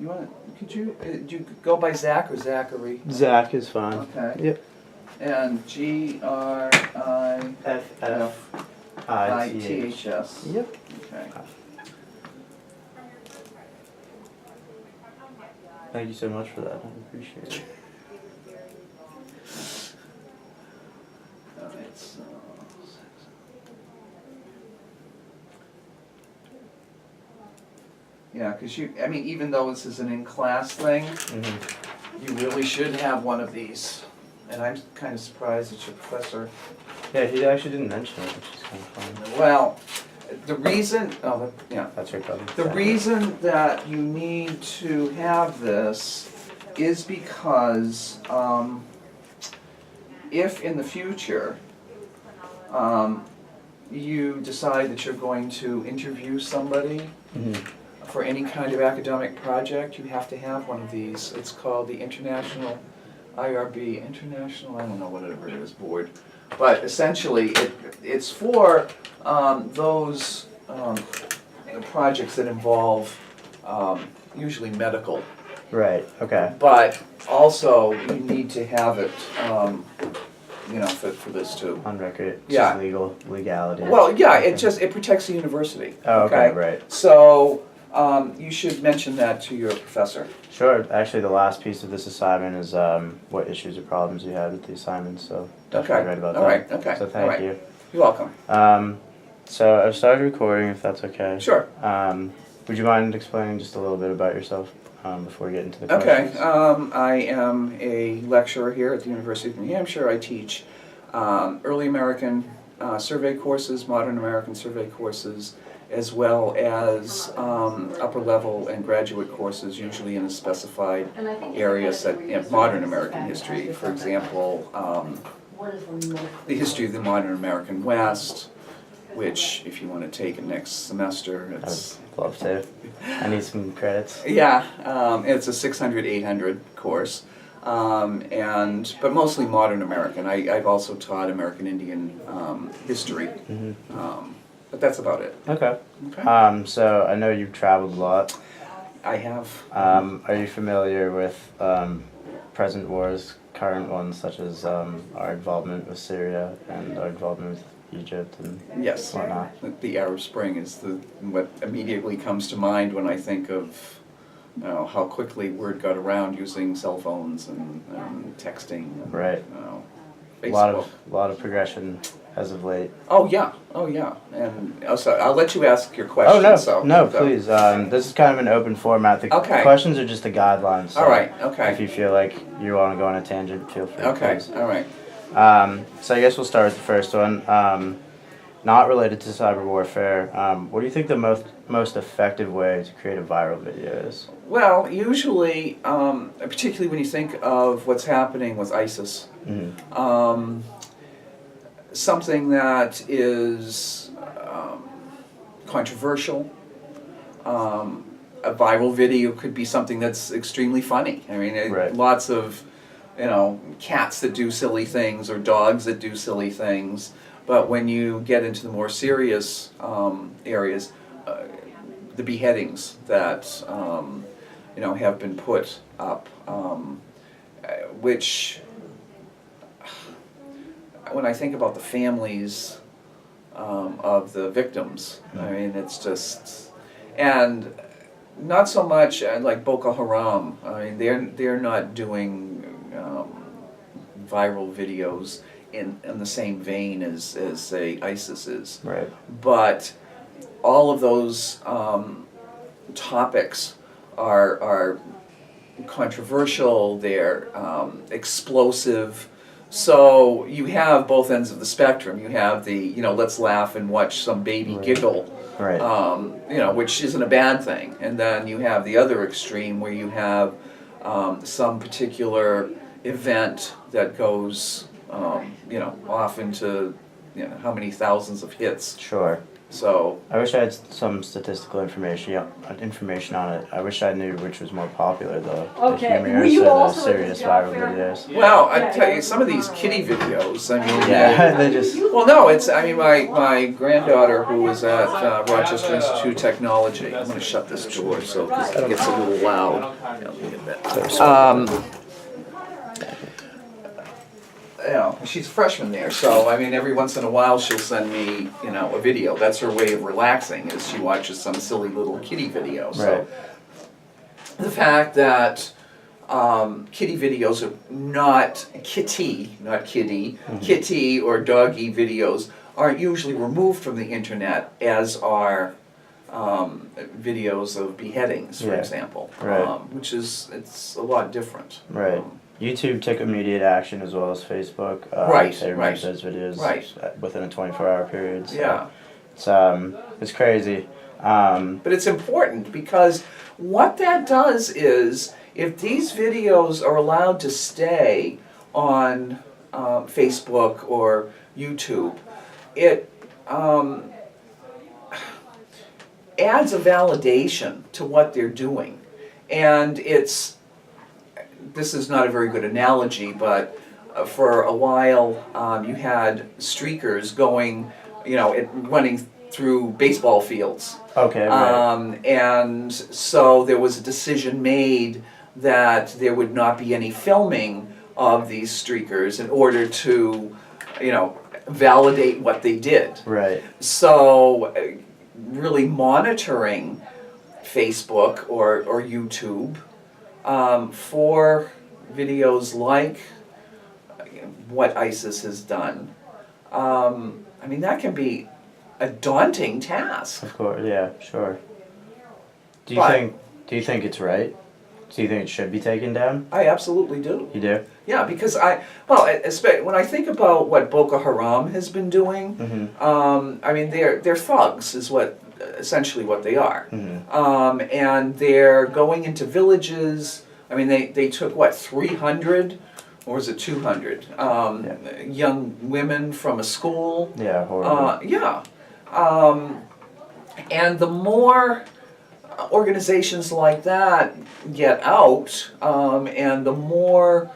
You want? Could you? Do you go by Zach or Zachary? Zach is fine. Okay. Yep. And GRIITHS. Yep. Okay. Thank you so much for that. I appreciate it. Alright, so. Yeah, because I mean, even though this is an in-class thing, you really should have one of these. And I'm kind of surprised that your professor. Yeah, he actually didn't mention it, which is kind of fun. Well, the reason, yeah. That's right, buddy. The reason that you need to have this is because if in the future you decide that you're going to interview somebody for any kind of academic project, you have to have one of these. It's called the International IRB, International, I don't know whatever it is, board. But essentially, it's for those projects that involve usually medical. Right, okay. But also, you need to have it, you know, for this too. On record, Yeah. just legality. Well, yeah, it protects the university. Oh, okay, right. So, you should mention that to your professor. Sure. Actually, the last piece of this assignment is what issues or problems you had with the assignment, so definitely right about that. All right, okay. So all thank right. you. You're welcome. So I've started recording, if that's okay. Sure. Would you mind explaining just a little bit about yourself before we get into the Okay, questions? I am a lecturer here at the University of New Hampshire. I teach early American survey courses, modern American survey courses, as well as upper level and graduate courses, usually in a specified area, modern American history. For example, the history of the modern American West, which if you want to take it next semester, it's... I'd love to. I need some credits. Yeah, it's a 600, 800 course, but mostly modern American. I've also taught American Indian history, but that's about it. Okay. Okay. So I know you've traveled a lot. I have. Are you familiar with present wars, current ones, such as our involvement with Syria and our involvement with Egypt and Yes. whatnot? The Arab Spring is what immediately comes to mind when I think of how quickly word got around using cell phones and texting. And, Right. A Facebook. lot of progression as of late. Oh yeah, and so I'll let you ask your question. Oh no, please. This is kind of an open format. The Okay. questions are just a guideline. So All right, okay. If you feel like you want to go on a tangent, feel free. Okay, Please. all right. So I guess we'll start with the first one. Not related to cyber warfare. What do you think the most effective way to create a viral video is? Well, usually, particularly when you think of what's happening with ISIS, something that is controversial. A viral video could be something that's extremely funny. I mean, Right. lots of, cats that do silly things or dogs that do silly things. But when you get into the more serious areas, the beheadings that have been put up, which, when I think about the families of the victims, I mean, it's just, and not so much like Boko Haram. I mean, they're not doing viral videos in the same vein as say ISIS is. Right. But all of those topics are controversial. They're explosive. So you have both ends of the spectrum. You have the let's laugh and watch some baby giggle. Right. Which isn't a bad thing. And then you have the other extreme where you have some particular event that goes, off into, how many thousands of hits. Sure. So, I wish I had some statistical information on it. I wish I knew which was more popular though. Okay. The Were humorous you or the also at the serious job viral fair? videos. well, I tell you, some of these kitty videos, I mean, Yeah, they just. well, no, it's, I mean, my granddaughter who was at Rochester Institute of Technology, I'm gonna shut this door so it gets a little loud. Yeah, let me get that. You know, she's a freshman there, so I mean, every once in a while she'll send me, you know, a video. That's her way of relaxing, is she watches some silly little kitty video. So Right. the fact that kitty videos are not kitty, kitty or doggy videos aren't usually removed from the internet, as are videos of beheadings, for Yeah. example, Right. which is, it's a lot different. Right. YouTube took immediate action as well as Facebook. Right, They removed right, those videos right. within a 24-hour period. So Yeah. it's crazy. But it's important because what that does is, if these videos are allowed to stay on Facebook or YouTube, it adds a validation to what they're doing. And this is not a very good analogy, but for a while you had streakers going, you know, running through baseball fields. Okay. Right. And so there was a decision made that there would not be any filming of these streakers in order to, you know, validate what they did. Right. So really monitoring Facebook or YouTube for videos like what ISIS has done. I mean, that can be a daunting task. Of course. Yeah. Sure. Do But- you think it's right? Do you think it should be taken down? I absolutely do. You do. Yeah, because when I think about what Boko Haram has been doing, Mm-hmm. I mean, they're thugs, is what essentially what they are. Mm-hmm. And they're going into villages. I mean, they took, what, 300, or was it 200, young women from a school. Yeah. Horrible. Yeah. And the more organizations like that get out, and the more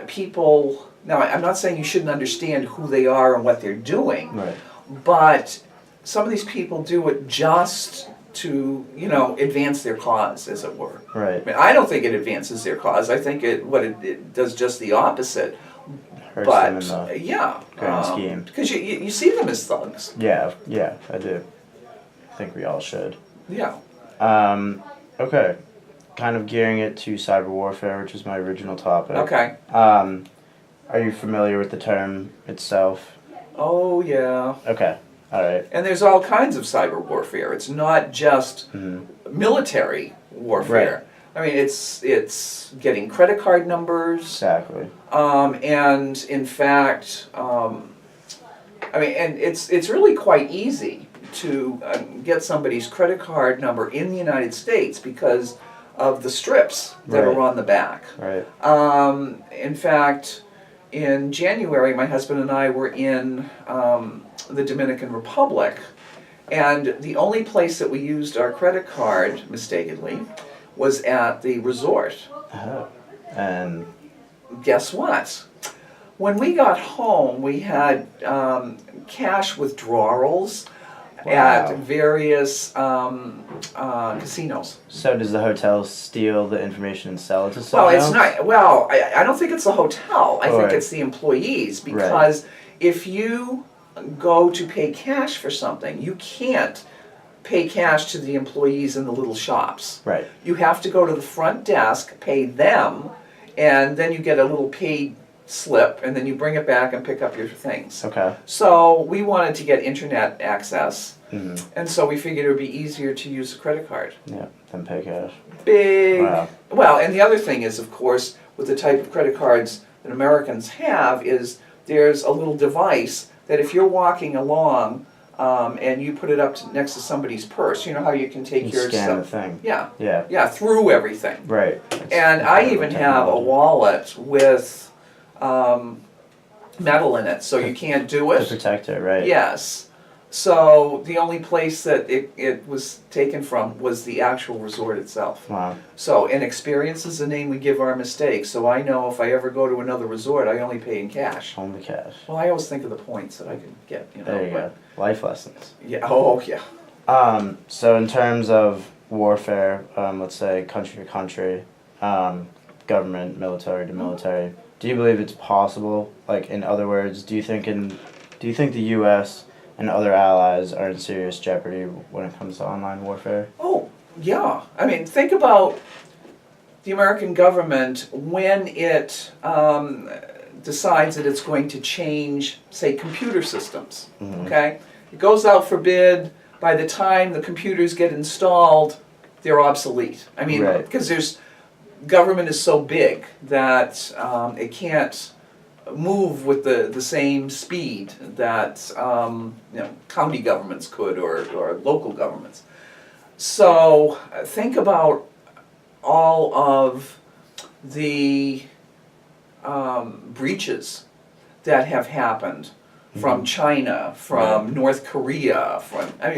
people, now I'm not saying you shouldn't understand who they are and what they're doing, Right. but some of these people do it just to, you know, advance their cause, as it were. Right. I mean, I don't think it advances their cause. I think it does just the opposite. Hurts them in But the yeah, grand scheme. because you see them as thugs. Yeah. Yeah. I do. I think we all should. Yeah. Okay. Kind of gearing it to cyber warfare, which is my original topic. Okay. Are you familiar with the term itself? Oh yeah. Okay. All right. And there's all kinds of cyber warfare. It's not just Mm-hmm. military warfare. I mean, it's getting credit card numbers. Exactly. And in fact, I mean, and it's really quite easy to get somebody's credit card number in the United States because of the strips that Right. are on the back. Right. In fact, in January, my husband and I were in the Dominican Republic, and the only place that we used our credit card mistakenly was at the resort. Oh. And Guess what? When we got home, we had cash withdrawals at Wow. various casinos. so does the hotel steal the information and sell it to Well, someone it's else? not. Well, I don't think it's the hotel. I think Alright. it's the employees, because if you go to pay cash for something, you can't pay cash to the employees in the little shops. Right. You have to go to the front desk, pay them, and then you get a little paid slip, and then you bring it back and pick up your things. Okay. So we wanted to get internet access, Mm-hmm. and so we figured it would be easier to use a credit card. Yeah. Then pay cash. Big. Wow. Well, and the other thing is, of course, with the type of credit cards that Americans have, is there's a little device that if you're walking along and you put it up next to somebody's purse, you know how you can take You your scan stuff. the thing. Yeah, Yeah. yeah, through everything. Right. And I even have a wallet with metal in it, so you can't do To it. protect it, right? Yes. So the only place that it was taken from was the actual resort itself. Wow. So, and experience is the name we give our mistakes. So I know if I ever go to another resort, I only pay in cash. Only cash. Well, I always think of the points that I could get, you know. There you go. Life lessons. Yeah, oh, yeah. So in terms of warfare, let's say country to country, government, military to military, do you believe it's possible? Like, in other words, do you think the U.S. and other allies are in serious jeopardy when it comes to online warfare? Oh, yeah. I mean, think about the American government when it decides that it's going to change, say, computer systems, okay? It goes out for bid. By the time the computers get installed, they're obsolete. I mean, Right. because government is so big that it can't move with the same speed that county governments could or local governments. So think about all of the breaches that have happened from China, from North Korea,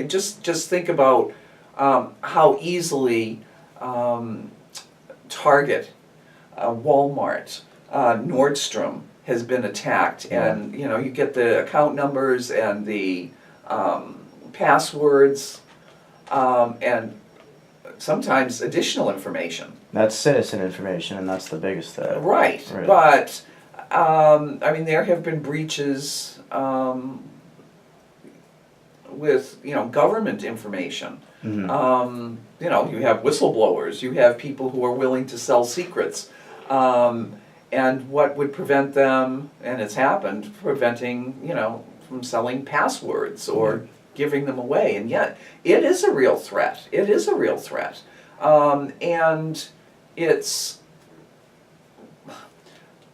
just think about how easily Target, Walmart, Nordstrom has been attacked, and you get the account numbers and the passwords, and sometimes additional information. That's citizen information, and that's the biggest threat. Right. But I mean, there have been breaches with government information. You have whistleblowers, you have people who are willing to sell secrets, and what would prevent them, and it's happened, preventing from selling passwords or giving them away, and yet it is a real threat. It is a real threat, and it's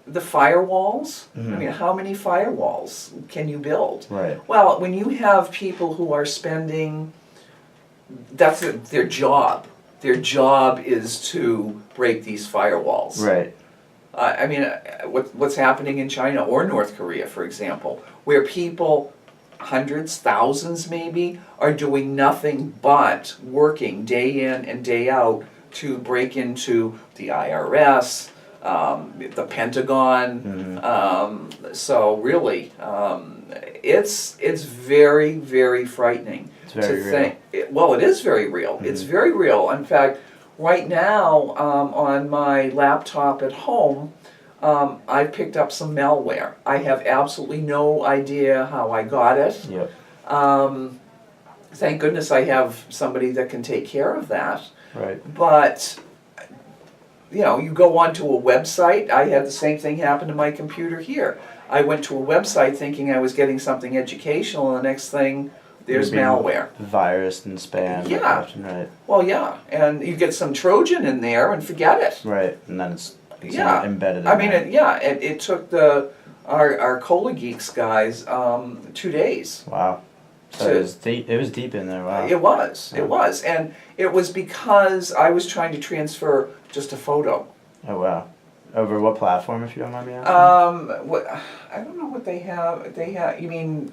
the firewalls. I mean, how many firewalls can you build? Right. Well, when you have people who are spending, that's their job. Their job is to break these firewalls. Right. I mean, what's happening in China or North Korea, for example, where people, hundreds, thousands maybe, are doing nothing but working day in and day out to break into the IRS, the Pentagon. So really, it's very, very frightening. It's very real. Well, it is very real. It's very real. In fact, right now, on my laptop at home, I've picked up some malware. I have absolutely no idea how I got it. Yep. Thank goodness I have somebody that can take care of that. Right. But, you go onto a website. I had the same thing happen to my computer here. I went to a website thinking I was getting something educational, and the next thing, there's malware. Virus and spam. Yeah. Left and right. Well, yeah, and you get some Trojan in there and forget it. Right, and then it's Yeah. embedded in I mean, there. it took our Cola Geeks guys 2 days. Wow. So it was deep in there, wow. It was, and it was because I was trying to transfer just a photo. Oh, wow. Over what platform, if you don't mind me asking? I don't know what they have. You mean?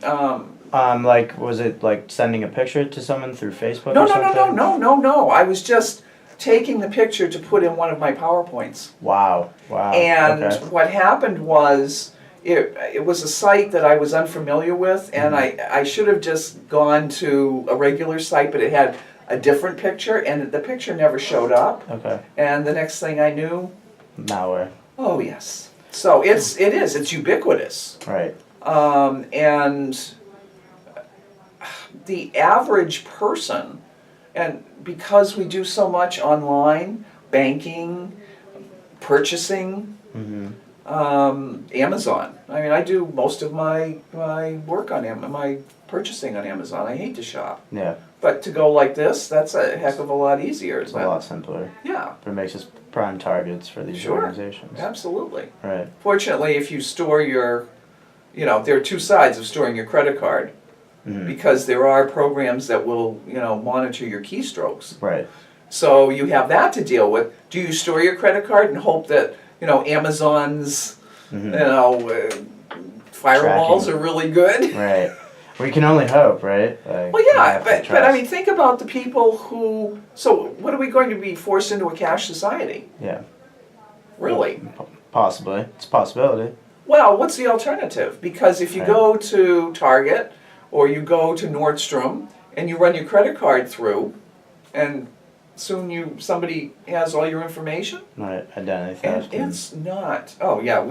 Like, was it like sending a picture to someone through Facebook No, or something? no. I was just taking the picture to put in one of my PowerPoints. Wow. And Okay. what happened was, it was a site that I was unfamiliar with, and I should have just gone to a regular site, but it had a different picture, and the picture never showed up. Okay. And the next thing I knew, Malware. oh yes. So it's ubiquitous. Right. And the average person, and because we do so much online, banking, purchasing, Amazon. I mean, I do most of my work on my purchasing on Amazon. I hate to shop. Yeah. But to go like this, that's a heck of a lot easier. It's a lot simpler. Yeah. But it makes us prime targets for these Sure. organizations. Absolutely. Right. Fortunately, if you store your, there are two sides of storing your credit card, because there are programs that will, monitor your keystrokes. Right. So you have that to deal with. Do you store your credit card and hope that, Amazon's, firewalls Tracking. are really good? Right. We can only hope, right? Like, Well, we yeah, have to but I trust. mean, think about the people who, so what are we going to be forced into a cash society? Yeah. Really? Possibly. It's a possibility. Well, what's the alternative? Because if you Right. go to Target or you go to Nordstrom and you run your credit card through, and soon somebody has all your information, Right. Identity and theft. it's not. Oh yeah,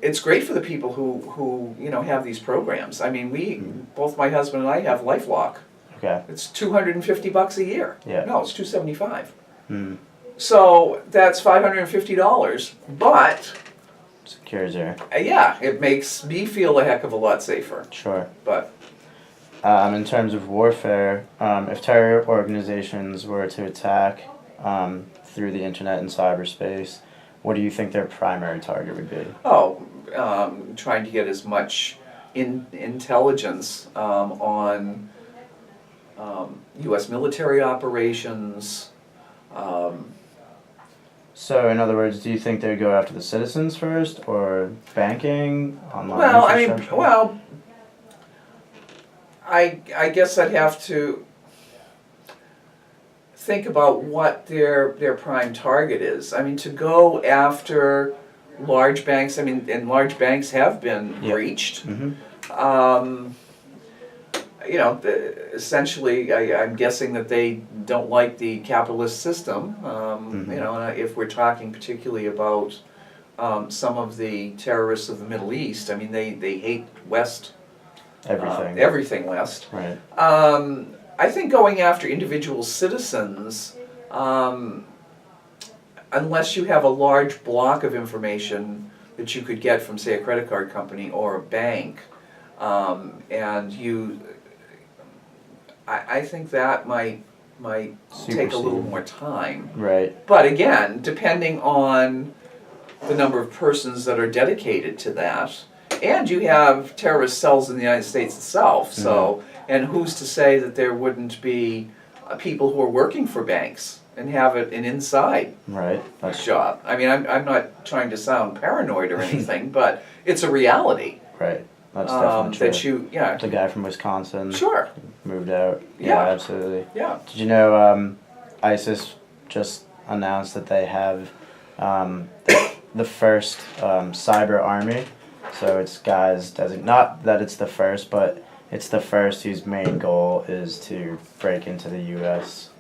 it's great for the people who have these programs. I mean, both my husband and I have LifeLock. Okay. It's $250 a year. Yeah. No, it's $275. Mm. So that's $550, but Secures her. yeah, it makes me feel a heck of a lot safer. Sure. But In terms of warfare, if terror organizations were to attack through the internet and cyberspace, what do you think their primary target would be? trying to get as much intelligence on U.S. military operations. So, in other words, do you think they'd go after the citizens first, or banking, online Well, I mean, infrastructure? well, I guess I'd have to think about what their prime target is. I mean, to go after large banks, I mean, and large banks have been Yeah. breached. Mm-hmm. Essentially, I'm guessing that they don't like the capitalist system. Mhm. And if we're talking particularly about some of the terrorists of the Middle East, I mean, they hate West. Everything. Everything West. Right. I think going after individual citizens, unless you have a large block of information that you could get from, say, a credit card company or a bank, I think that might take a little Supersede. more time. Right. But again, depending on the number of persons that are dedicated to that, and you have terrorist cells in the United States itself, so, and who's to say that there wouldn't be people who are working for banks and have an inside Right. That's job? I mean, I'm not trying to sound paranoid or anything, but it's a reality right. That's definitely true. that yeah, The guy from Wisconsin sure, moved out. Yeah. Absolutely. yeah. Did you know ISIS just announced that they have the first cyber army? So it's guys, not that it's the first, but it's the first whose main goal is to break into the U.S.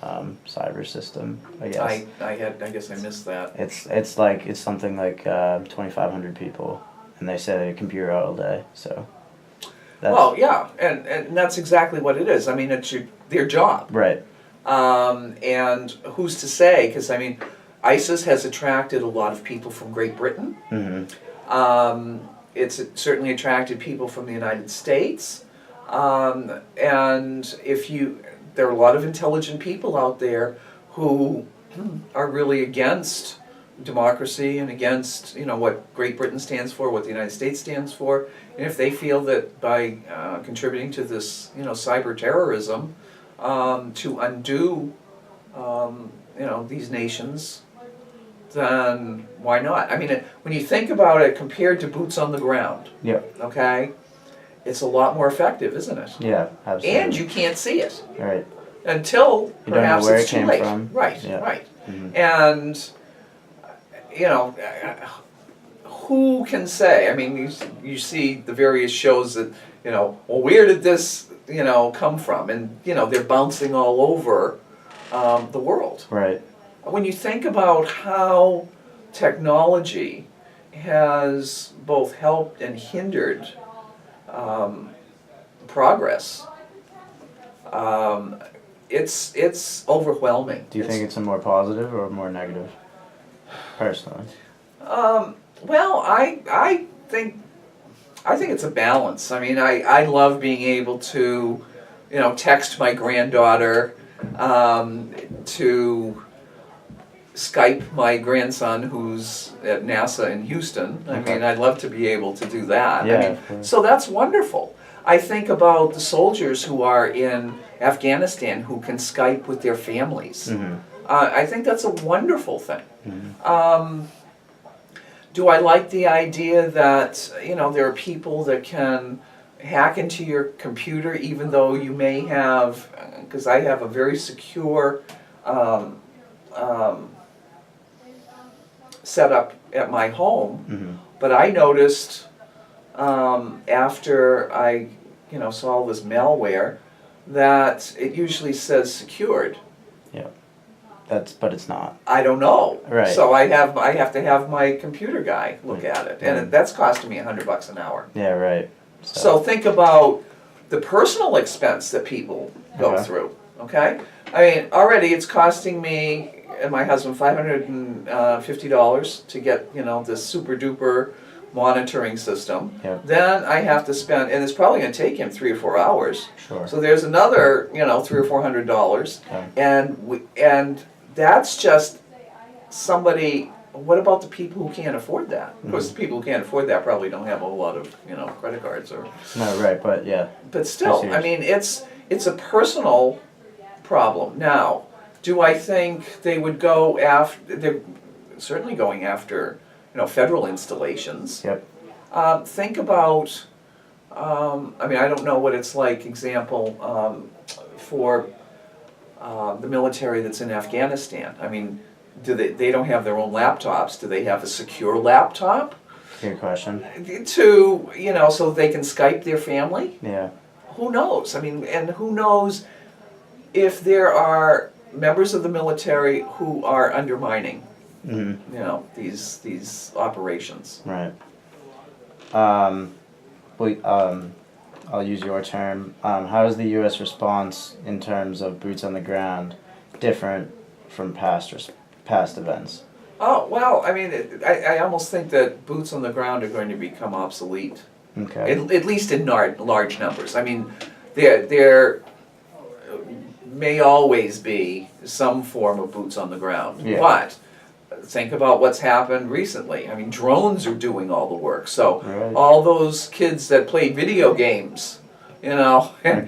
Cyber system, I guess. I guess I missed that. It's something like 2,500 people, and they say they computer all day. So. Well, yeah, and that's exactly what it is. I mean, it's their job. Right. And who's to say? Because I mean, ISIS has attracted a lot of people from Great Britain. Mm-hmm. It's certainly attracted people from the United States. And there are a lot of intelligent people out there who are really against democracy and against what Great Britain stands for, what the United States stands for. And if they feel that by contributing to this cyber terrorism to undo these nations, then why not? I mean, when you think about it compared to boots on the ground, Yep. okay, it's a lot more effective, isn't it? Yeah. Absolutely. And you can't see it Right. until You don't know perhaps where it's it too came late. from. Right, Yeah. right. Mhm. And who can say? I mean, you see the various shows that well, where did this come from? And they're bouncing all over the world. Right. When you think about how technology has both helped and hindered progress, it's overwhelming. Do you think it's a more positive or more negative? Personally. Well, I think it's a balance. I mean, I love being able to text my granddaughter, to Skype my grandson who's at NASA in Houston. I Okay. mean, I'd love to be able to do that. Yeah, I mean, of course. so that's wonderful. I think about the soldiers who are in Afghanistan who can Skype with their families. Mm-hmm. I think that's a wonderful thing. Mm-hmm. Do I like the idea that there are people that can hack into your computer, even though you may have, because I have a very secure setup at my home, Mm-hmm. but I noticed after I saw all this malware that it usually says secured. But it's not. I don't know. Right. So I have to have my computer guy look at it, and Right. that's costing me $100 an hour. Yeah, right. So think about the personal expense that people go Okay. through, okay? I mean, already it's costing me and my husband $550 to get, this super duper monitoring system. Yep. Then I have to spend, and it's probably gonna take him 3 or 4 hours. Sure. So there's another, $300 or $400. Okay. And that's just somebody. What about the people who can't afford that? Of course, the people who can't afford that probably don't have a whole lot of, credit cards or. No, right, but yeah. But still, I I mean, it's a personal problem. Now, do I think they would go after? They're certainly going after, federal installations. Yep. Think about. I mean, I don't know what it's like. Example for the military that's in Afghanistan. I mean, they don't have their own laptops? Do they have a secure laptop Good question. to so they can Skype their family? Yeah. Who knows? I mean, and who knows if there are members of the military who are undermining, Mm-hmm. these operations. Right. I'll use your term. How is the U.S. response in terms of boots on the ground different from past events? Oh, well, I mean, I almost think that boots on the ground are going to become obsolete, Okay. at least in large numbers. I mean, there may always be some form of boots on the ground, Yeah. but think about what's happened recently. I mean, drones are doing all the work. So Right. all those kids that play video games, and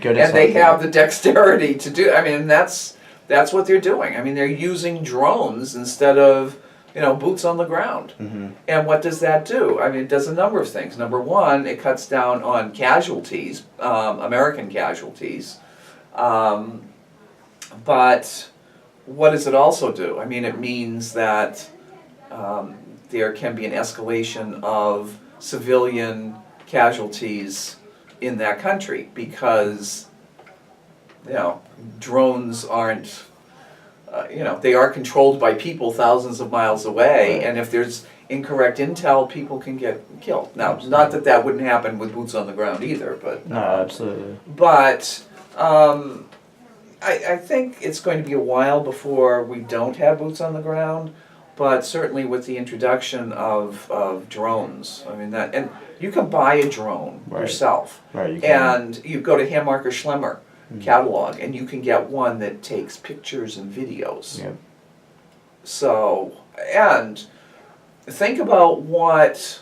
good as they hell, have the dexterity to do. I mean, that's what they're doing. I mean, they're using drones instead of boots on the ground. Mm-hmm. And what does that do? I mean, it does a number of things. Number one, it cuts down on casualties, American casualties. But what does it also do? I mean, it means that there can be an escalation of civilian casualties in that country because, drones aren't, they are controlled by people thousands of miles away, Right. and if there's incorrect intel, people can get killed. Now, not that wouldn't happen with boots on the ground either, but. No, absolutely. But I think it's going to be a while before we don't have boots on the ground, but certainly with the introduction of drones, I mean and you can buy a drone Right. yourself, Right. You can. and you go to Hammarker Schlemmer catalog, and you can get one that takes pictures and videos. Yep. So, and think about what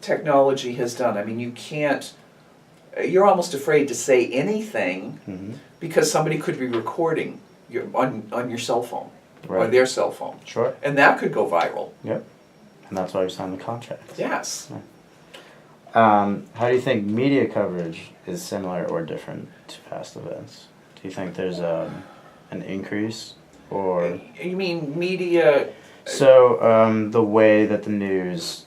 technology has done. I mean, you're almost afraid to say anything Mm-hmm. because somebody could be recording on your cell phone or Right. their cell phone, Sure. and that could go viral. Yep. And that's why we signed the contract. Yes. How do you think media coverage is similar or different to past events? Do you think there's an increase or? You mean media? So the way that the news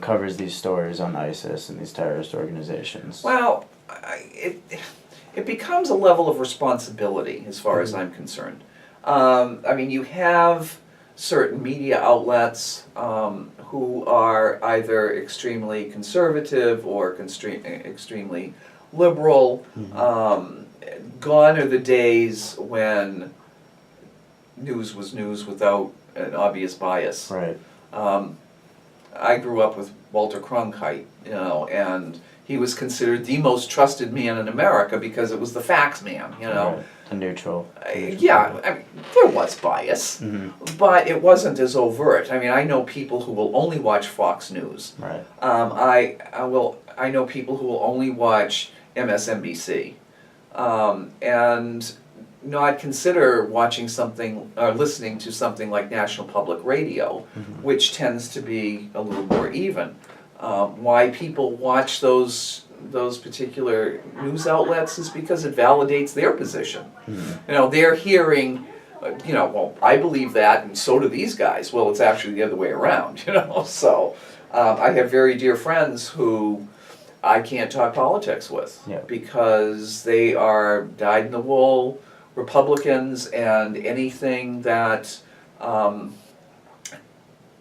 covers these stories on ISIS and these terrorist organizations. Well, it becomes a level of responsibility as far as I'm concerned. I mean, you have certain media outlets who are either extremely conservative or extremely liberal. Gone are the days when news was news without an obvious bias. Right. I grew up with Walter Cronkite, and he was considered the most trusted man in America because it was the facts man, Right. The neutral. Yeah, I mean, there was bias, but it wasn't as overt. I mean, I know people who will only watch Fox News. Right. I know people who will only watch MSNBC, and not consider watching something or listening to something like National Public Radio, which tends to be a little more even. Why people watch those those particular news outlets is because it validates their position. Mhm. You know, they're hearing, well, I believe that, and so do these guys. Well, it's actually the other way around, So I have very dear friends who I can't talk politics with Yeah. because they are dyed-in-the-wool Republicans, and anything that,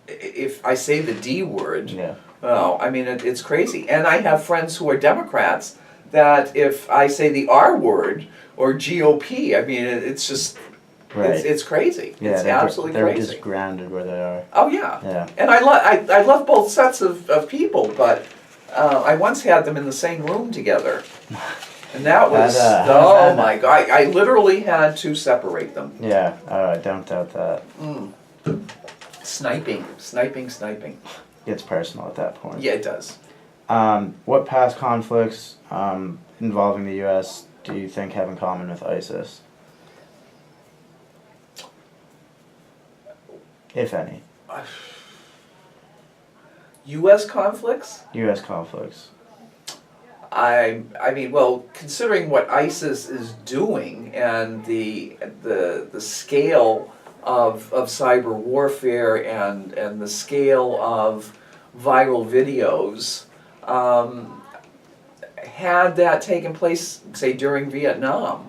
if I say the D word, Yeah. oh, I mean, it's crazy. And I have friends who are Democrats that if I say the R word or GOP, I mean, it's just, Right. it's crazy. Yeah, It's absolutely they're crazy. just grounded where they are. Oh, yeah. Yeah. And I love both sets of people, but I once had them in the same room together. And that was, oh my God, I literally had to separate them. Yeah. I don't doubt that. Sniping. Gets personal at that point. Yeah, it does. What past conflicts involving the U.S. do you think have in common with ISIS? If any. U.S. conflicts? U.S. conflicts. I mean, well, considering what ISIS is doing and the scale of cyber warfare and the scale of viral videos, had that taken place, say, during Vietnam,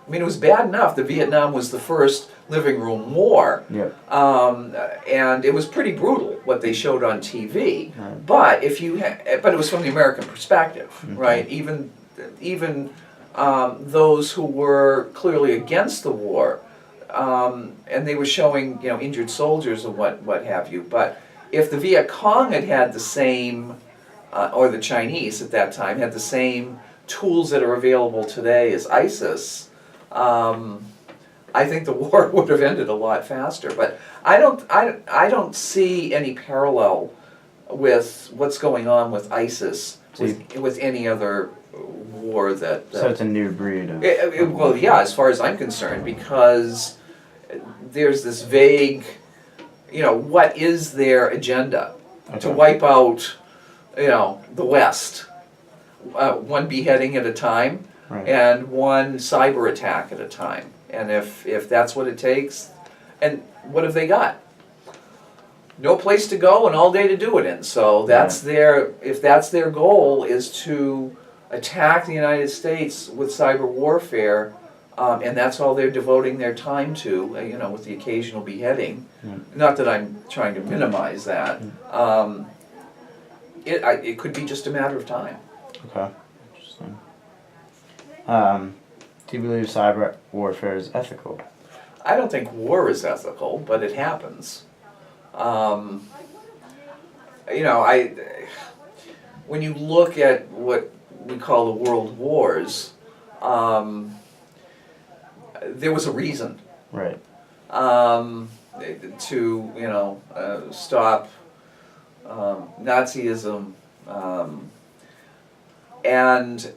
I mean, it was bad enough that Vietnam was the first living room war, Yep. and it was pretty brutal what they showed on TV. Right. But but it was from the American perspective, Okay. right? Even those who were clearly against the war, and they were showing injured soldiers and what have you. But if the Viet Cong had the same, or the Chinese at that time had the same tools that are available today as ISIS, I think the war would have ended a lot faster. But I don't see any parallel with what's going on with ISIS with any other war that. So it's a new breed of. Well, yeah, as far as I'm concerned, because there's this vague, what is their agenda? Okay. To wipe out, the West, one beheading at a time, Right. and one cyber attack at a time. And if that's what it takes, and what have they got? No place to go and all day to do it in. So that's if that's their goal, is to attack the United States with cyber warfare, and that's all they're devoting their time to, with the occasional beheading. Not that I'm trying to minimize that. It could be just a matter of time. Okay. Interesting. Do you believe cyber warfare is ethical? I don't think war is ethical, but it happens. When you look at what we call the world wars, there was a reason. Right. To stop Nazism, and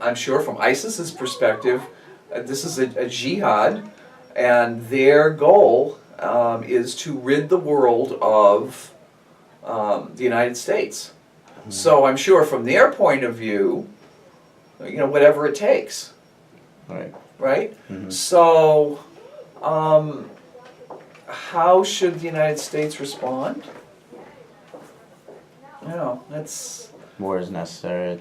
I'm sure from ISIS's perspective, this is a jihad, and their goal is to rid the world of the United States. Mm-hmm. So I'm sure from their point of view, whatever it takes. Right. Right? Mm-hmm. So, how should the United States respond? That's... War is necessary.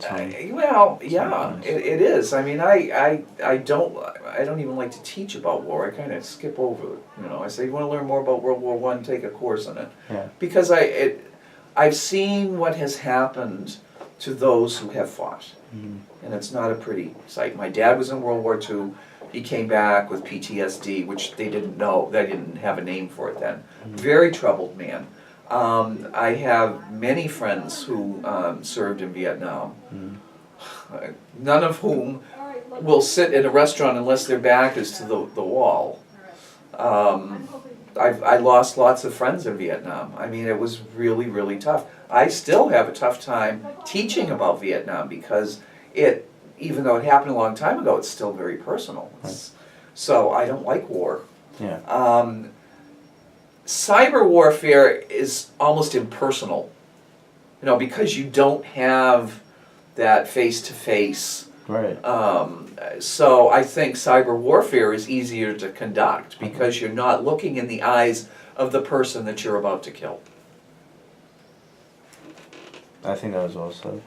Well, yeah, it is. I mean, I don't even like to teach about war. I kind of skip over it. I say, you want to learn more about World War I, take a course on it. Yeah. Because I've seen what has happened to those who have fought. Mm-hmm. And it's not a pretty sight. My dad was in World War II. He came back with PTSD, which they didn't know. They didn't have a name for it then. Mm-hmm. Very troubled man. I have many friends who served in Vietnam, none of whom will sit in a restaurant unless their back is to the wall. I lost lots of friends in Vietnam. I mean, it was really, really tough. I still have a tough time teaching about Vietnam because even though it happened a long time ago, it's still very personal. So I don't like war. Yeah. Cyber warfare is almost impersonal, because you don't have that face-to-face. Right. So I think cyber warfare is easier to conduct because you're not looking in the eyes of the person that you're about to kill. I think that was well said.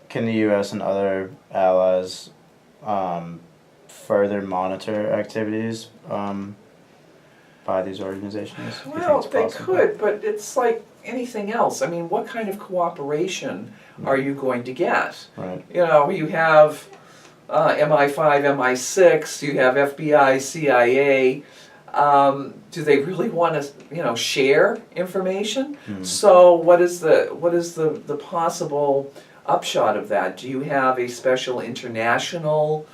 Can the U.S. and other allies further monitor activities by these organizations? Do you think Well, it's they possible? could, but it's like anything else. I mean, what kind of cooperation are you going to get? Right. You know, you have MI5, MI6, you have FBI, CIA. Do they really want to, you know, share information? So what is the possible upshot of that? Do you have a special international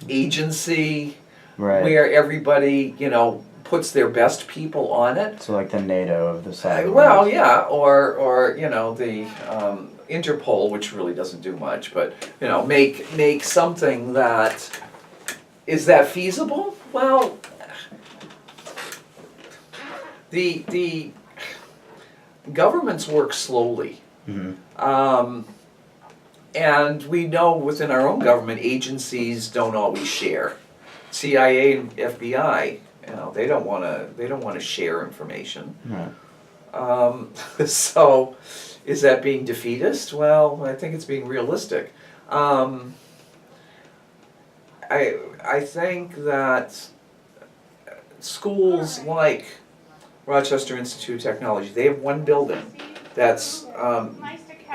agency Right. where everybody, you know, puts their best people on it? So like the NATO of the cyber. Well, world. yeah, or you know, the Interpol, which really doesn't do much, but you know, make something that is that feasible? Well, the governments work slowly. And we know within our own government, agencies don't always share. CIA and FBI, you know, they don't want to share information. Right. So, is that being defeatist? Well, I think it's being realistic. I think that schools like Rochester Institute of Technology, they have one building that's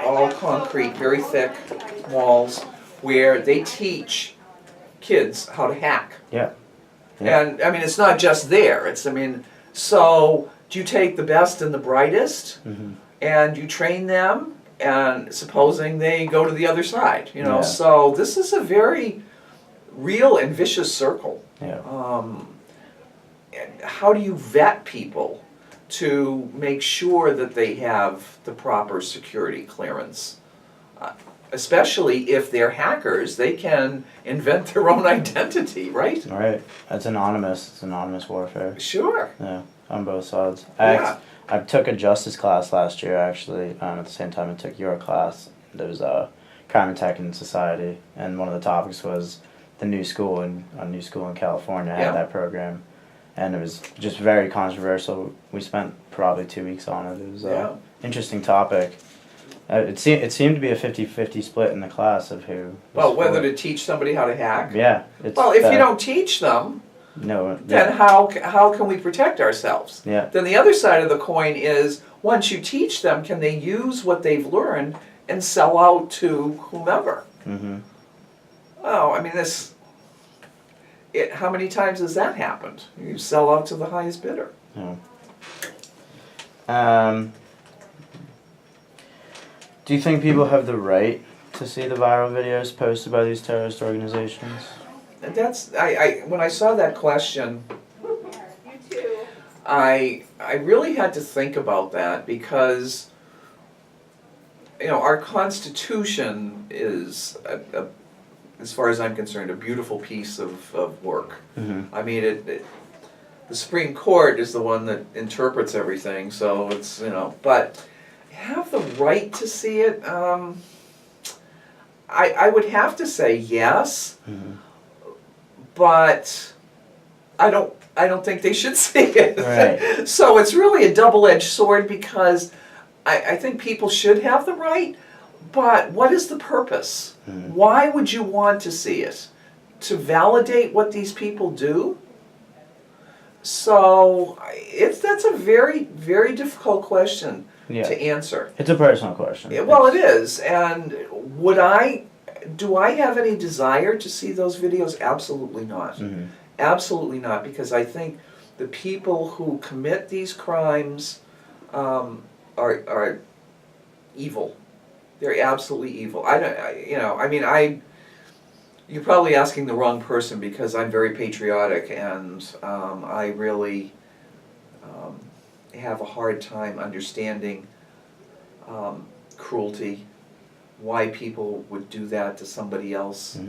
all concrete, very thick walls, where they teach kids how to hack. Yeah. Yeah. And I mean, it's not just there. It's, I mean, so do you take the best and the brightest and you train them, and supposing they go to the other side, you know? Yeah. So this is a very real and vicious circle. Yeah. And how do you vet people to make sure that they have the proper security clearance? Especially if they're hackers, they can invent their own identity, right? Right. It's anonymous. It's anonymous warfare. Sure. Yeah. On both sides. Yeah. I took a justice class last year, actually. At the same time I took your class. There was crime and tech in society, and one of the topics was the new school in California had Yeah. that program, and it was just very controversial. We spent probably 2 weeks on it. It was Yeah. interesting topic. It seemed to be a 50-50 split in the class of who. Well, whether to teach somebody how to hack. Yeah. It's, Well, if you don't teach them, No. then Yeah. how can we protect ourselves? Yeah. Then the other side of the coin is, once you teach them, can they use what they've learned and sell out to whomever? Oh, I mean, how many times has that happened? You sell out to the highest bidder. Yeah. Do you think people have the right to see the viral videos posted by these terrorist organizations? And that's, when I saw that question, I really had to think about that, because you know, our Constitution is, as far as I'm concerned, a beautiful piece of work. I mean, the Supreme Court is the one that interprets everything, so it's, you know, but have the right to see it? I would have to say yes, but I don't think they should see it. Right. So it's really a double-edged sword, because I think people should have the right, but what is the purpose? Why would you want to see it? To validate what these people do? So that's a very, very difficult question to answer. It's a personal question. Yeah, well, it is. And do I have any desire to see those videos? Absolutely not. Absolutely not, because I think the people who commit these crimes are evil. They're absolutely evil. You're probably asking the wrong person, because I'm very patriotic, and I really have a hard time understanding cruelty, why people would do that to somebody else.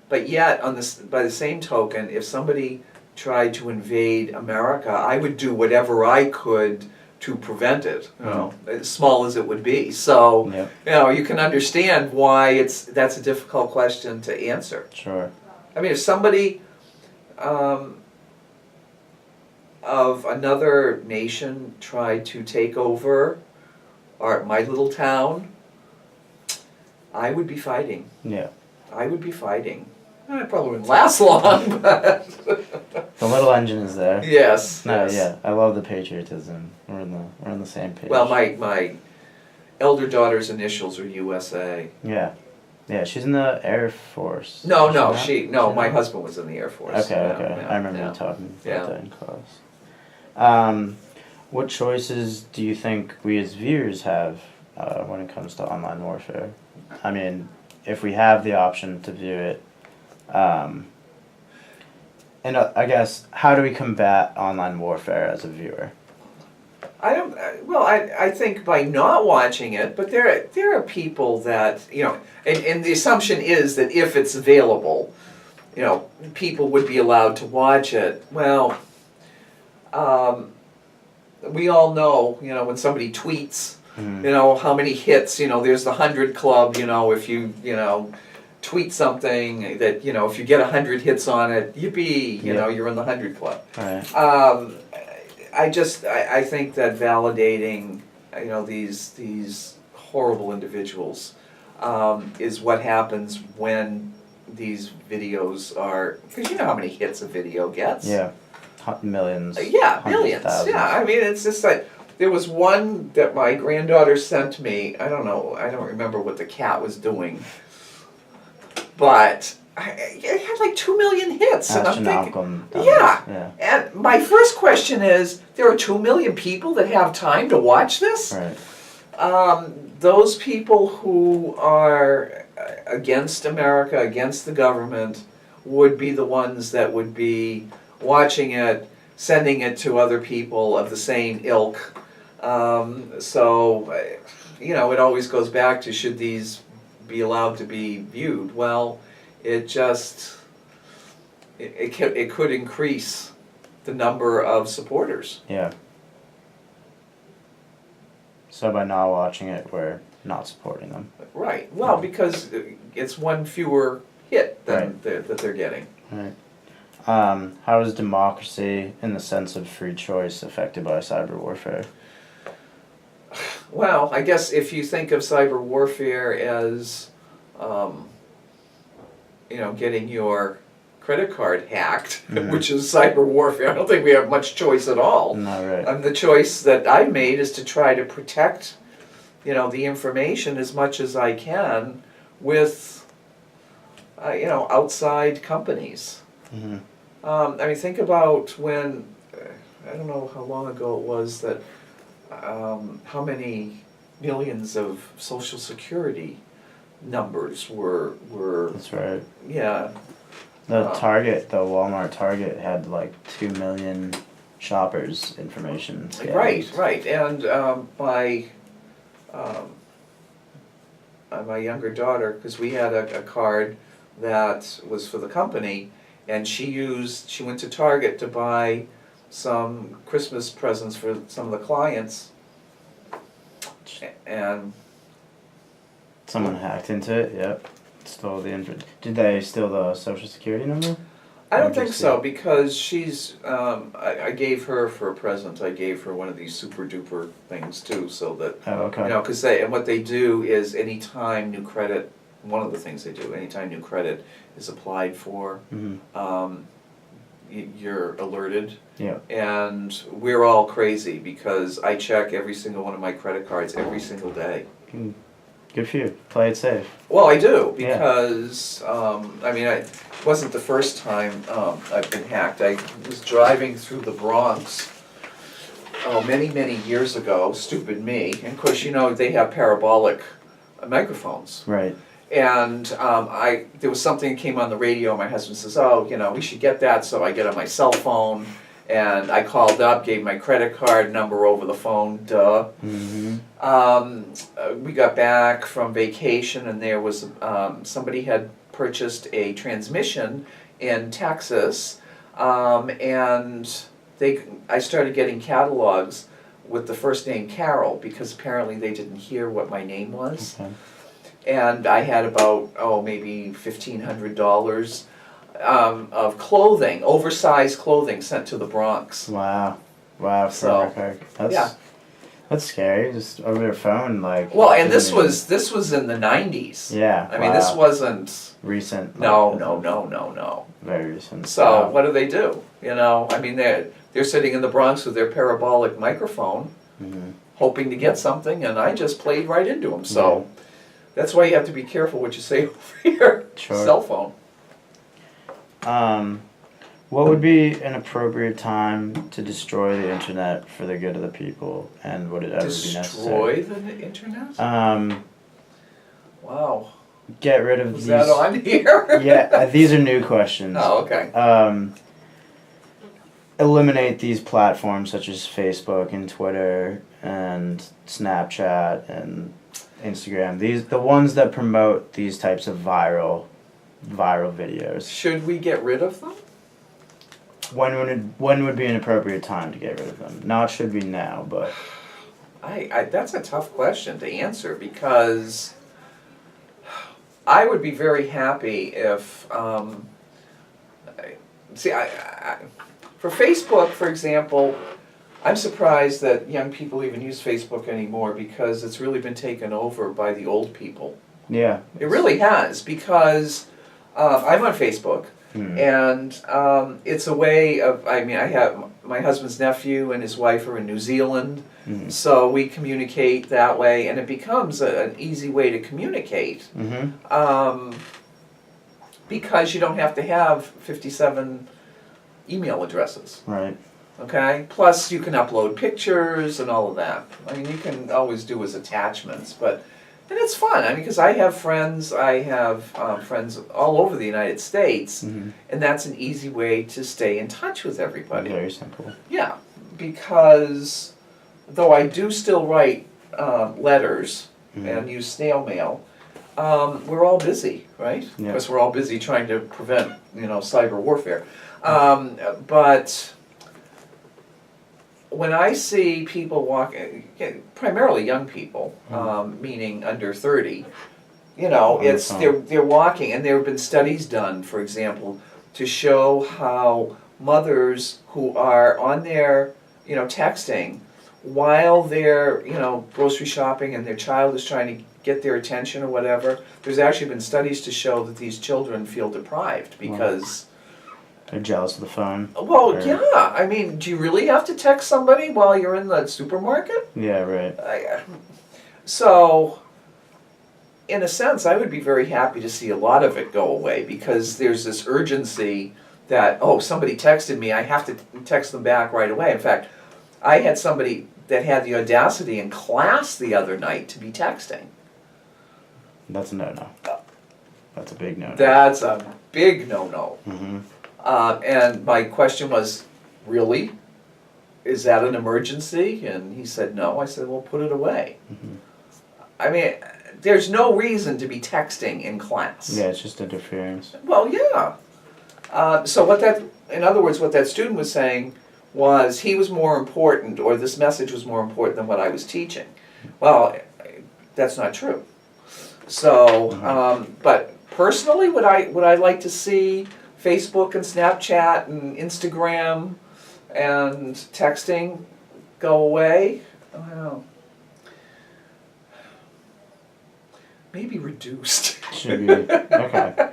But yet, by the same token, if somebody tried to invade America, I would do whatever I could to prevent it, you know, as small as it would be. So, Yep. you know, you can understand why that's a difficult question to answer. Sure. I mean, if somebody of another nation tried to take over my little town, I would be fighting. Yeah. I would be fighting. I probably wouldn't last long, but The little engine is there. yes. No, yes. yeah. I love the patriotism. We're on the same page. Well, my elder daughter's initials are USA. Yeah. Yeah, she's in the Air Force. No, Is no, not? she my husband was in the Air Force. Okay, Yeah, okay. yeah, I remember yeah. you talking about Yeah. that in class. What choices do you think we as viewers have when it comes to online warfare? I mean, if we have the option to view it, and I guess, how do we combat online warfare as a viewer? I don't. Well, I think by not watching it, but there are people that, you know, and the assumption is that if it's available, you know, people would be allowed to watch it. Well, we all know, you know, when somebody tweets, you know, how many hits. You know, there's the 100 Club. You know, if you know, tweet something that, you know, if you get 100 hits on it, yippee, you know, you're in the 100 Club. Right. I think that validating, you know, these horrible individuals is what happens when these videos are, because you know how many hits a video gets. Yeah. Millions. Yeah, hundreds, millions. thousands. Yeah, I mean, it's just like, there was one that my granddaughter sent me. I don't know, I don't remember what the cat was doing, but it had like 2 million hits, and I'm thinking, Astronomical. yeah. And my first question is, there are 2 million people that have time to watch this? Right. Those people who are against America, against the government, would be the ones that would be watching it, sending it to other people of the same ilk. So, you know, it always goes back to, should these be allowed to be viewed? Well, it just, it could increase the number of supporters. Yeah. So by not watching it, we're not supporting them. Right. Well, because it's one fewer hit than that they're getting. Right. How is democracy, in the sense of free choice, affected by cyber warfare? Well, I guess if you think of cyber warfare as, you know, getting your credit card hacked, which is cyber warfare, I don't think we have much choice at all. No, right. And the choice that I've made is to try to protect, you know, the information as much as I can with, you know, outside companies. Mm-hmm. I mean, think about when, I don't know how long ago it was that, how many millions of Social Security numbers were That's right. yeah. The Walmart Target had like 2 million shoppers' information scanned. Right, and my younger daughter, because we had a card that was for the company, and she went to Target to buy some Christmas presents for some of the clients, and Someone hacked into it, yep. Stole the Did they steal the Social Security number? I don't think so, because she's, I gave her for a present, I gave her one of these super duper things too, so that, Oh, okay. you know, because and what they do is anytime new credit, one of the things they do, anytime new credit is applied for, Mm-hmm. You're alerted. Yeah. And we're all crazy because I check every single one of my credit cards every single day. Good for you. Play it safe. Well, I do, Yeah. because, I mean, it wasn't the first time I've been hacked. I was driving through the Bronx, many, many years ago, stupid me. And of course, you know, they have parabolic microphones. Right. And there was something that came on the radio, my husband says, oh, you know, we should get that, so I get on my cell phone, and I called up, gave my credit card number over the phone, duh. Mm-hmm. We got back from vacation, and there was, somebody had purchased a transmission in Texas, and I started getting catalogs. with the first name Carol, because apparently they didn't hear what my name was. Okay. And I had about, maybe $1,500 of clothing, oversized clothing sent to the Bronx. Wow. Wow. So, That's yeah. That's scary. Just over your phone, like. Well, and this didn't even- was in the 90s. Yeah. I mean, this wow. wasn't, Recent. no, like, no. Very recent. So Wow. what do? I mean, they're sitting in the Bronx with their parabolic microphone, Mhm. hoping to get something, and I just played right into them. So that's why you have to be careful what you say over your Sure. cell phone. What would be an appropriate time to destroy the internet for the good of the people, and would it ever be necessary? Destroy the internet? Wow. Get rid of Was these. that on here? Yeah, these are new questions. Oh, okay. Eliminate these platforms such as Facebook and Twitter and Snapchat and Instagram. The ones that promote these types of viral videos. Should we get rid of them? When would be an appropriate time to get rid of them? Not should be now, but That's a tough question to answer, because I would be very happy if, for Facebook, for example, I'm surprised that young people even use Facebook anymore, because it's really been taken over by the old people. yeah. It really has, because I'm on Facebook, and it's a way of, I have my husband's nephew and his wife are in New Zealand, so we communicate that way, and it becomes an easy way to communicate, because you don't have to have 57 email addresses. Right. Okay? Plus you can upload pictures and all of that. I mean, you can always do as attachments, and it's fun. I mean, because I have friends all over the United States, and that's an easy way to stay in touch with everybody. Very simple. Yeah, because though I do still write letters and use snail mail, we're all busy, right? Yeah. Because we're all busy trying to prevent, cyber warfare. But when I see people walking, primarily young people, meaning under 30, it's they're walking, and there have been studies done, for example, to show how mothers who are on their, texting while they're, grocery shopping and their child is trying to get their attention or whatever, there's actually been studies to show that these children feel deprived because they're jealous of the phone. well, yeah. I mean, do you really have to text somebody while you're in the supermarket? Yeah, right. So, in a sense, I would be very happy to see a lot of it go away, because there's this urgency that, somebody texted me, I have to text them back right away. In fact, I had somebody that had the audacity in class the other night to be texting. That's a no-no. That's a big no-no. That's a big no-no. Mm-hmm. And my question was, really? Is that an emergency? And he said, no. I said, well, put it away. I mean, there's no reason to be texting in class. Yeah, it's just interference. Well, yeah. So in other words, what that student was saying was he was more important, or this message was more important than what I was teaching. Well, that's not true. So, but personally, would I like to see Facebook and Snapchat and Instagram and texting go away? I don't know. Maybe reduced. Should be. Okay.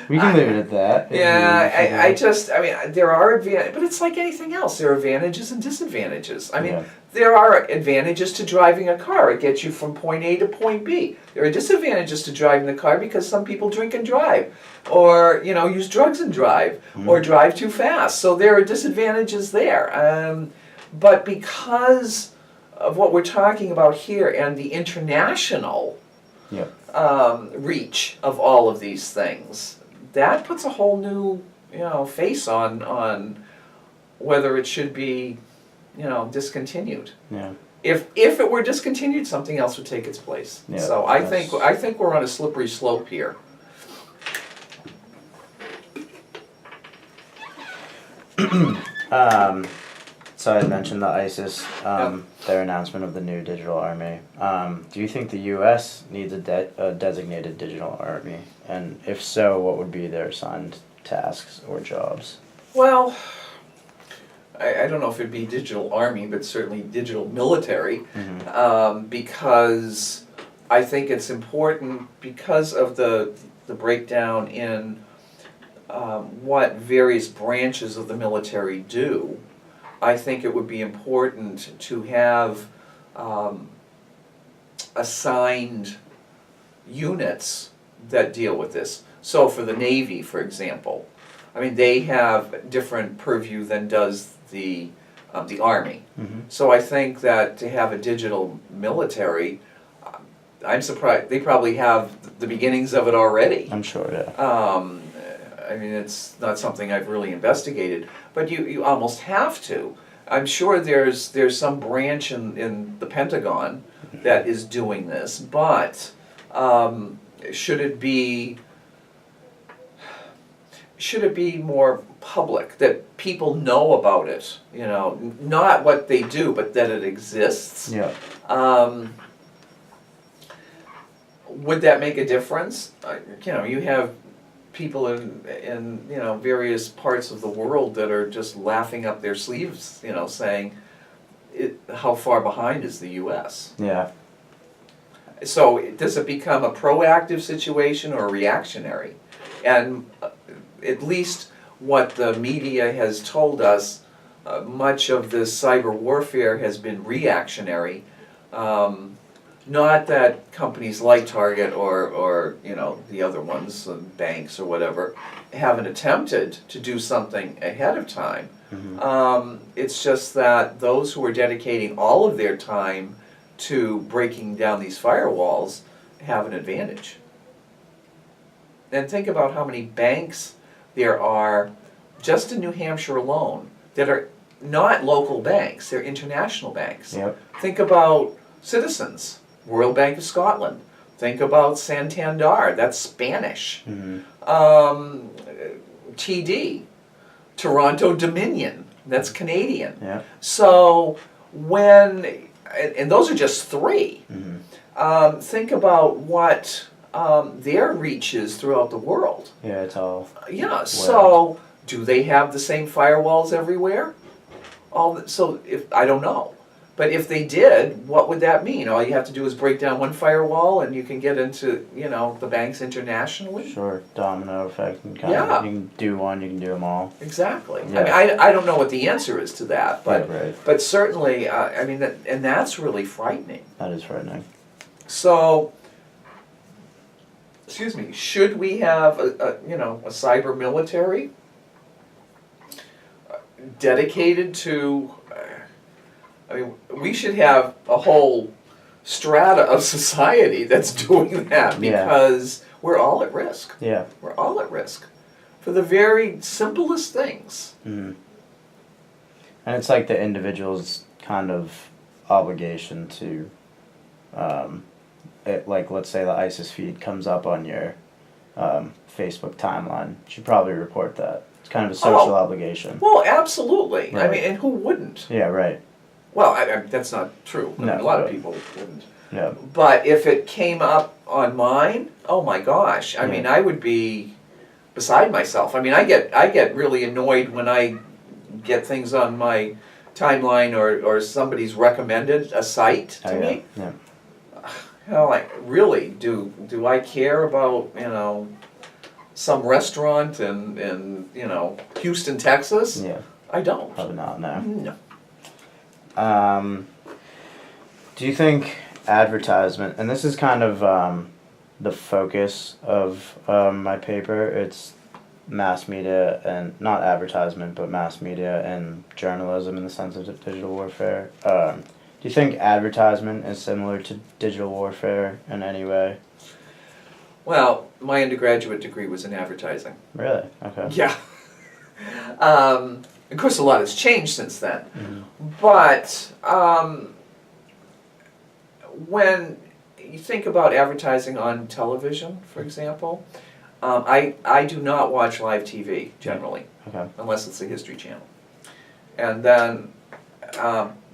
We can leave it at that. Yeah, there are advantages, but it's like anything else. There are advantages and disadvantages. I mean, Yeah. there are advantages to driving a car. It gets you from point A to point B. There are disadvantages to driving the car, because some people drink and drive, or, use drugs and drive, or drive too fast. So there are disadvantages there. But because of what we're talking about here and the international reach of all of these things, that puts a whole new, face on whether it should be, discontinued. Yeah. If it were discontinued, something else would take its place. Yeah, So I think we're on a slippery slope here. so I mentioned the ISIS, their announcement of the new digital army. Do you think the U.S. needs a designated digital army? And if so, what would be their assigned tasks or jobs? Well, I don't know if it'd be digital army, but certainly digital military, because I think it's important because of the breakdown in what various branches of the military do. I think it would be important to have assigned units that deal with this. So for the Navy, for example, I mean, they have different purview than does the Army. So I think that to have a digital military, I'm surprised, they probably have the beginnings of it already. I'm sure, yeah. I mean, it's not something I've really investigated, but you almost have to. I'm sure there's some branch in the Pentagon that is doing this, but should it be more public, that people know about it, you know, not what they do, but that it exists? Yeah. Would that make a difference? You know, you have people in you know, various parts of the world that are just laughing up their sleeves, you know, saying, how far behind is the U.S.? Yeah. So does it become a proactive situation or reactionary? And at least what the media has told us, much of this cyber warfare has been reactionary. Not that companies like Target or you know, the other ones, banks or whatever, haven't attempted to do something ahead of time. It's just that those who are dedicating all of their time to breaking down these firewalls have an advantage. And think about how many banks there are just in New Hampshire alone that are not local banks, they're international banks. Yep. Think about Citizens, Royal Bank of Scotland. Think about Santander, that's Spanish. TD, Toronto Dominion, that's Canadian. Yeah. So when, and those are just three. Think about what their reach is throughout the world. Yeah, it's all. Yeah, so do they have the same firewalls everywhere? So if I don't know. But if they did, what would that mean? All you have to do is break down one firewall and you can get into, you know, the banks internationally? Sure, domino effect. And Yeah. You can do one, you can do them all. Exactly. Yeah. I mean, I don't know what the answer is to that, but Right. but certainly, I mean, and that's really frightening. That is frightening. So, excuse me, should we have a you know, a cyber military dedicated to? I mean, we should have a whole strata of society that's doing that because we're all at risk. Yeah. We're all at risk for the very simplest things. And it's like the individual's kind of obligation to, like, let's say the ISIS feed comes up on your Facebook timeline. You should probably report that. It's kind of a social obligation. Well, absolutely. Right. I mean, and who wouldn't? Yeah, right. Well, that's not true. No, a lot of right. people wouldn't. Yeah. But if it came up on mine, oh my gosh! I mean, I would be beside myself. I mean, I get really annoyed when I get things on my timeline or somebody's recommended a site to me. Yeah. You know, like, really, do I care about, you know, some restaurant in you know, Houston, Texas? Yeah. I don't. Probably not, no. No. Do you think advertisement, and this is kind of the focus of my paper, it's mass media and not advertisement, but mass media and journalism in the sense of digital warfare. Do you think advertisement is similar to digital warfare in any way? Well, my undergraduate degree was in advertising. Really? Okay. Yeah. Of course, a lot has changed since then. But when you think about advertising on television, for example, I do not watch live TV generally, Okay. unless it's the History Channel. And then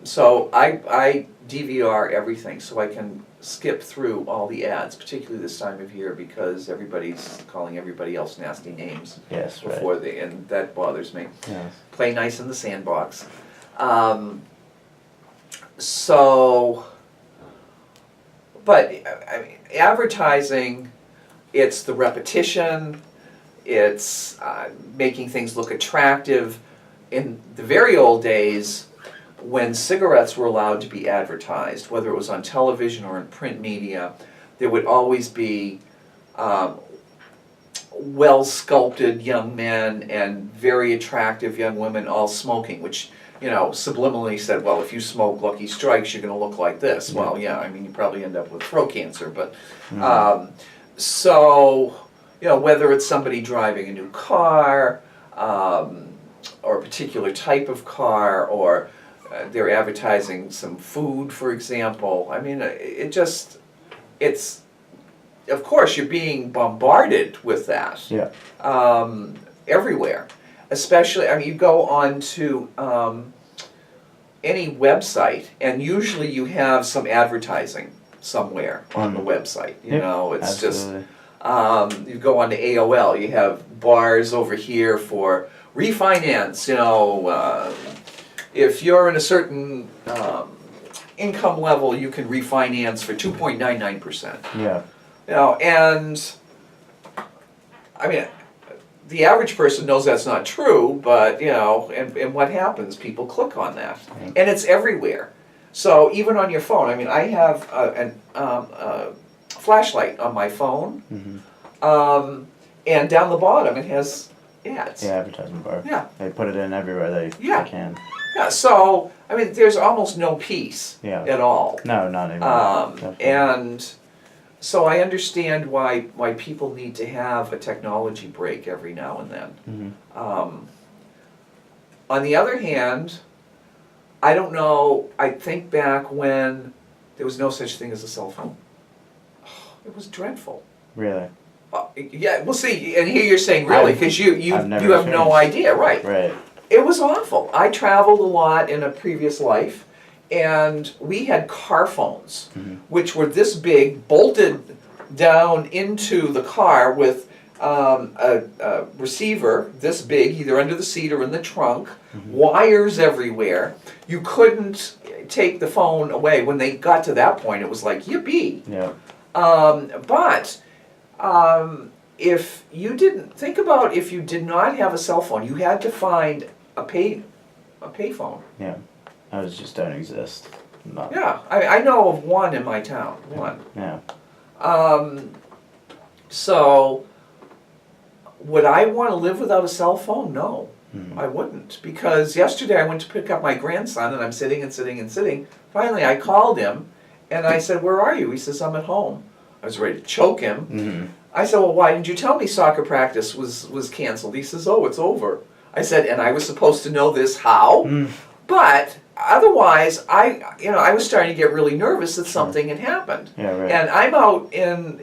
So I DVR everything so I can skip through all the ads, particularly this time of year because everybody's calling everybody else nasty names Yes, right. before they, and that bothers me. Yes. Play nice in the sandbox. So, but I mean, advertising, it's the repetition, it's making things look attractive. In the very old days, when cigarettes were allowed to be advertised, whether it was on television or in print media, there would always be well-sculpted young men and very attractive young women all smoking, which, you know, subliminally said, well, if you smoke Lucky Strikes, you're going to look like this. Yeah. Well, yeah, I mean, you probably end up with throat cancer, but so, you know, whether it's somebody driving a new car, or a particular type of car, or they're advertising some food, for example. I mean, it's, of course, you're being bombarded with that. Yeah. Everywhere. Especially, I mean, you go on to any website, and usually you have some advertising somewhere on the website. You know, it's absolutely. just, you go on to AOL, you have bars over here for refinance, you know, if you're in a certain income level, you can refinance for 2.99%. Yeah. You know, and I mean, the average person knows that's not true, but you know, and what happens? People click on that, and it's everywhere. So even on your phone, I mean, I have a flashlight on my phone, and down the bottom it has ads. Yeah, advertising bar. Yeah. They put it in everywhere they can. Yeah, so, I mean, there's almost no peace at all. No, not anymore. Definitely. And so I understand why people need to have a technology break every now and then. On the other hand, I don't know, I think back when there was no such thing as a cell phone. It was dreadful. Really? Yeah, well, see, and here you're saying really, because you I've never have no experienced- idea, right? Right. It was awful. I traveled a lot in a previous life, and we had car phones, which were this big, bolted down into the car with a receiver this big, either under the seat or in the trunk, wires everywhere. You couldn't take the phone away. When they got to that point, it was like, yippee. Yeah. But if you didn't, think about if you did not have a cell phone, you had to find a payphone. Yeah. Those just don't exist. Not, Yeah, I know of one in my town, one. Yeah. So, would I want to live without a cell phone? No, I wouldn't. Because yesterday I went to pick up my grandson, and I'm sitting and sitting and sitting. Finally, I called him, and I said, "Where are you?" He says, "I'm at home." I was ready to choke him. I said, "Well, why didn't you tell me soccer practice was canceled?" He says, "Oh, it's over." I said, "And I was supposed to know this how?" But otherwise, I was starting to get really nervous that something had happened. Yeah, right. And I'm out in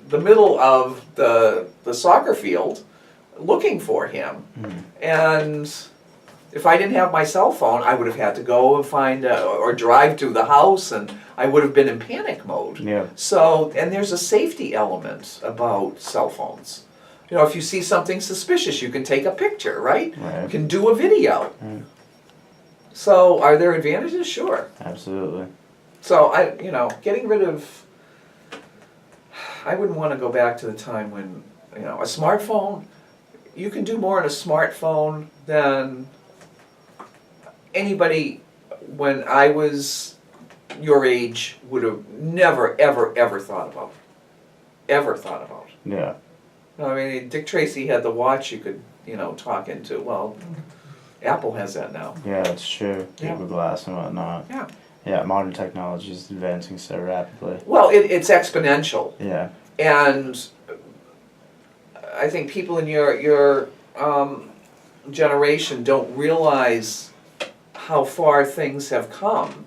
the middle of the soccer field looking for him. And if I didn't have my cell phone, I would have had to go and find or drive to the house, and I would have been in panic mode. Yeah. So, and there's a safety element about cell phones. You know, if you see something suspicious, you can take a picture, right? Right. You can do a video. So, are there advantages? Sure. Absolutely. So, getting rid of, I wouldn't want to go back to the time when, a smartphone, you can do more on a smartphone than anybody when I was your age would have never, ever, ever thought about. Ever thought about. Yeah. I mean, Dick Tracy had the watch you could, talk into. Well, Apple has that now. Yeah, that's true. Yeah. Google Glass and whatnot. Yeah. Yeah, modern technology is advancing so rapidly. Well, it's exponential. Yeah. And I think people in your generation don't realize how far things have come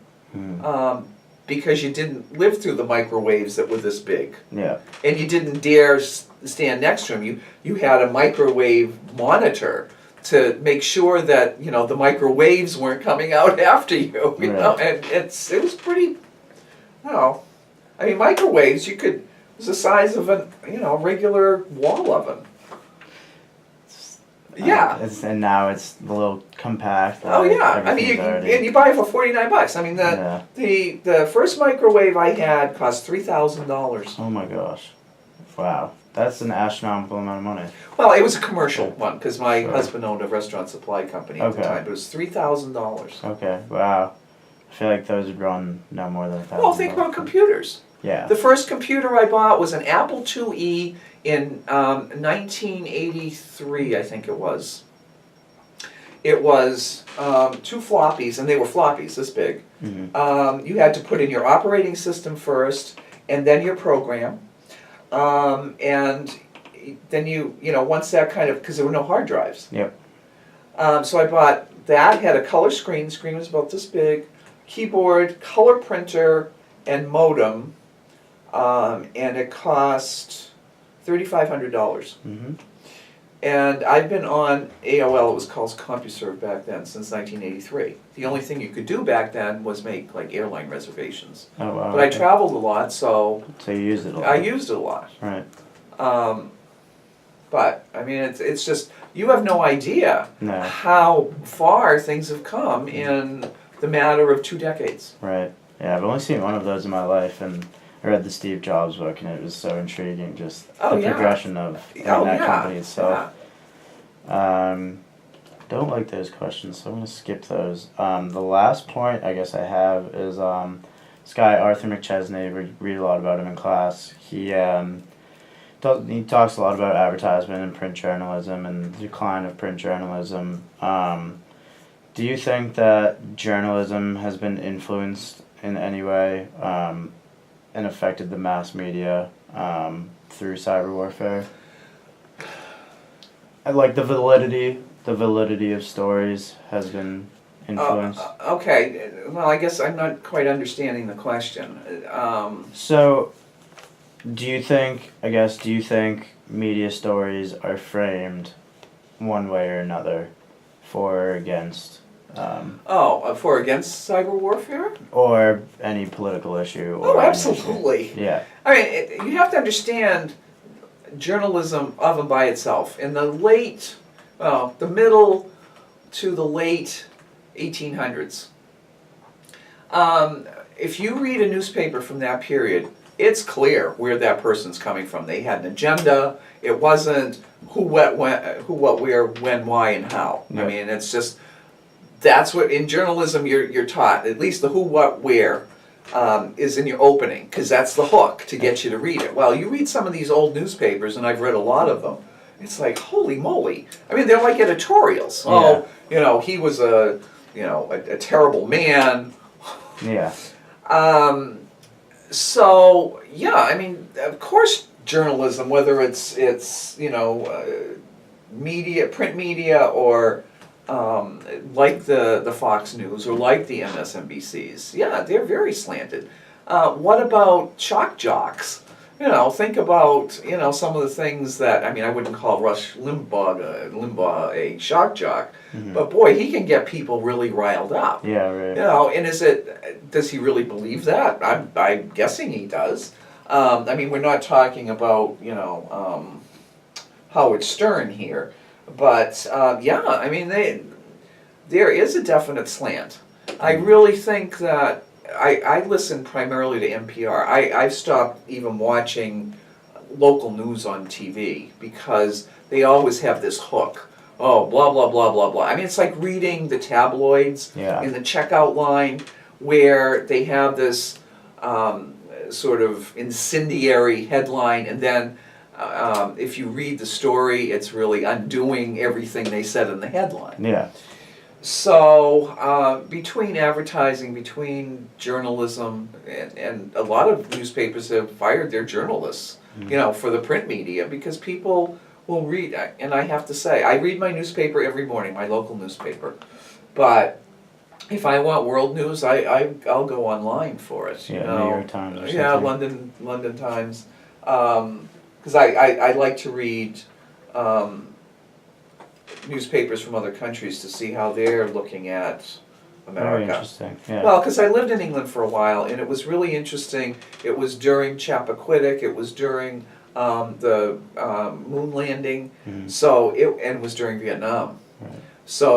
because you didn't live through the microwaves that were this big. Yeah. And you didn't dare stand next to them. You had a microwave monitor to make sure that, you know, the microwaves weren't coming out after you, you know, and it was pretty, well, I mean, microwaves, it was the size of a, you know, regular wall oven. Yeah. And now it's a little compact. Oh yeah, I mean, and you buy it for $49. I mean, the first microwave I had cost $3,000. Oh my gosh, wow, that's an astronomical amount of money. Well, it was a commercial one because my husband owned a restaurant supply company at the time. But it was $3,000. Okay, wow. I feel like those would run no more than $1,000. Well, think about computers. Yeah. The first computer I bought was an Apple IIe in 1983, I think it was. It was 2 floppies, and they were floppies this big. Mm-hmm. You had to put in your operating system first, and then your program, and then you know, once that kind of, because there were no hard drives. Yep. So I bought that, had a color screen. Screen was about this big, keyboard, color printer, and modem, and it cost $3,500. Mm-hmm. And I've been on AOL, it was called CompuServe back then, since 1983. The only thing you could do back then was make like airline reservations. Oh wow. But I traveled a lot, so you used it a lot. I used it a lot. Right. But I mean, it's just, you have no idea No. how far things have come in the matter of 2 decades. Right. Yeah, I've only seen one of those in my life, and I read the Steve Jobs book, and it was so intriguing, just the progression of that company itself. Don't like those questions, so I'm going to skip those. The last point I guess I have is this guy, Arthur McChesney. We read a lot about him in class. He talks a lot about advertisement and print journalism and the decline of print journalism. Do you think that journalism has been influenced in any way and affected the mass media through cyber warfare? And like the validity of stories has been influenced. Okay, well, I guess I'm not quite understanding the question. So, do you think media stories are framed one way or another for or against? For or against cyber warfare? Or any political issue? Or absolutely. Yeah. I mean, you have to understand journalism of and by itself. In the middle to the late 1800s, if you read a newspaper from that period, it's clear where that person's coming from. They had an agenda. It wasn't who, what, where, when, why, and how. Yep. I mean, it's just, that's what, in journalism, you're taught. At least the who, what, where is in your opening, because that's the hook to get you to read it. Well, you read some of these old newspapers, and I've read a lot of them. It's like, holy moly. I mean, they're like editorials. Yeah. Oh, you know, he was a terrible man. Yeah. So, yeah, I mean, of course journalism, whether it's media, print media, or like the Fox News, or like the MSNBCs, yeah, they're very slanted. What about shock jocks? You know, think about, some of the things that, I mean, I wouldn't call Rush Limbaugh a shock jock, but boy, he can get people really riled up. Yeah, right. And does he really believe that? I'm guessing he does. I mean, we're not talking about, Howard Stern here, but yeah, I mean, there is a definite slant. I really think that I listen primarily to NPR. I've stopped even watching local news on TV because they always have this hook. Oh, blah, blah, blah, blah, blah. I mean, it's like reading the tabloids in the checkout line where they have this sort of incendiary headline, and then if you read the story, it's really undoing everything they said in the headline. Yeah. So between advertising, between journalism, and a lot of newspapers have fired their journalists, for the print media, because people will read, and I have to say, I read my newspaper every morning, my local newspaper, but if I want world news, I'll go online for it. Yeah, New York Times or something. Yeah, London Times, because I like to read newspapers from other countries to see how they're looking at Very America. interesting. Yeah. Well, because I lived in England for a while, and it was really interesting. It was during Chappaquiddick. It was during the moon landing. Mhm. So it was during Vietnam. Right. So